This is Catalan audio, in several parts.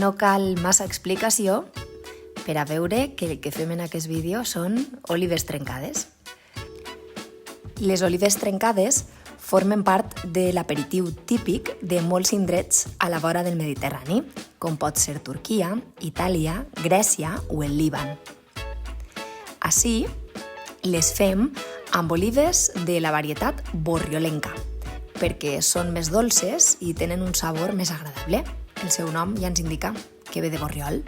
No cal massa explicació per a veure que el que fem en aquest vídeo són olives trencades. Les olives trencades formen part de l'aperitiu típic de molts indrets a la vora del Mediterrani, com pot ser Turquia, Itàlia, Grècia o el Líban. Així, les fem amb olives de la varietat borriolenca, perquè són més dolces i tenen un sabor més agradable. El seu nom ja ens indica que ve de Borriol.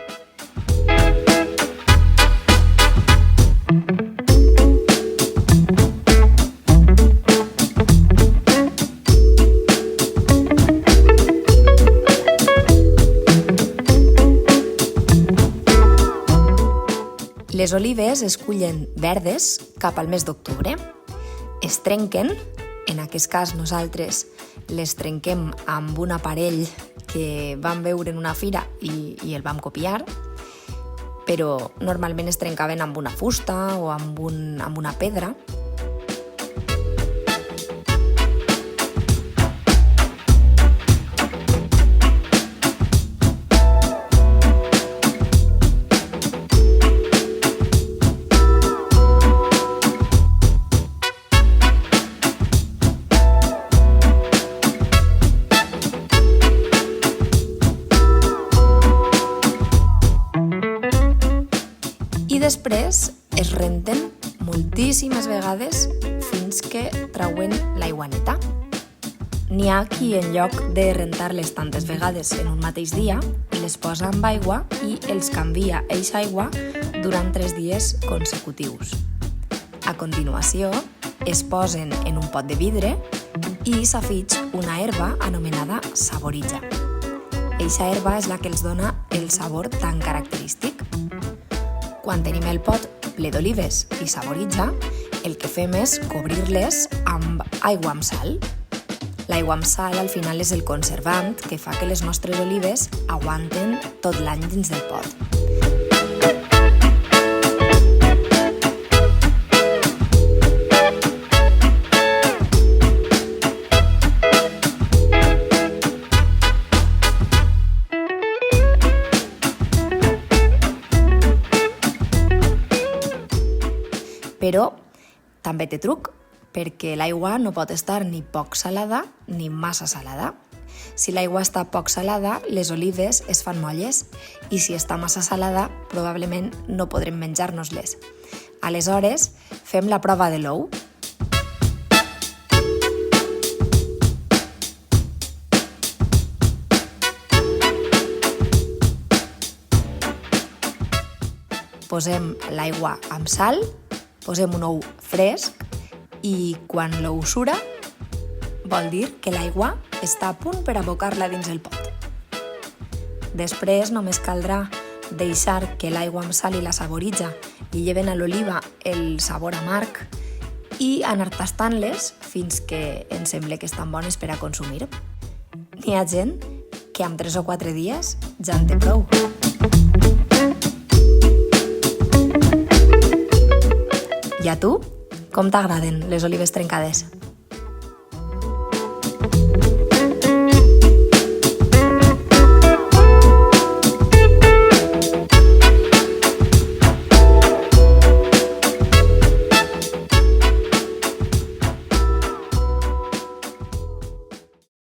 Les olives es cullen verdes cap al mes d'octubre. Es trenquen, en aquest cas nosaltres les trenquem amb un aparell que vam veure en una fira i el vam copiar, però normalment es trencaven amb una fusta o amb una pedra. I després es renten moltíssimes vegades fins que trauen l'aigua neta. N'hi ha qui en lloc de rentar-les tantes vegades en un mateix dia, les posa amb aigua i els canvia eixa aigua durant 3 dies consecutius. A continuació, es posen en un pot de vidre i s'afig una herba anomenada saboritja. Eixa herba és la que els dona el sabor tan característic. Quan tenim el pot ple d'olives i saboritja, el que fem és cobrir-les amb aigua amb sal. L'aigua amb sal al final és el conservant que fa que les nostres olives aguanten tot l'any dins del pot. Però també té truc, perquè l'aigua no pot estar ni poc salada ni massa salada. Si l'aigua està poc salada, les olives es fan molles, i si està massa salada, probablement no podrem menjar-nos-les. Aleshores, fem la prova de l'ou. Posem l'aigua amb sal, posem un ou fresc i quan l'ou sura vol dir que l'aigua està a punt per abocar-la dins el pot. Després només caldrà deixar que l'aigua amb sal i la saboritja li lleven a l'oliva el sabor amarg i anar tastant-les fins que ens sembla que estan bones per a consumir. N'hi ha gent que amb 3 o 4 dies ja en té prou. I a tu, com t'agraden les olives trencades?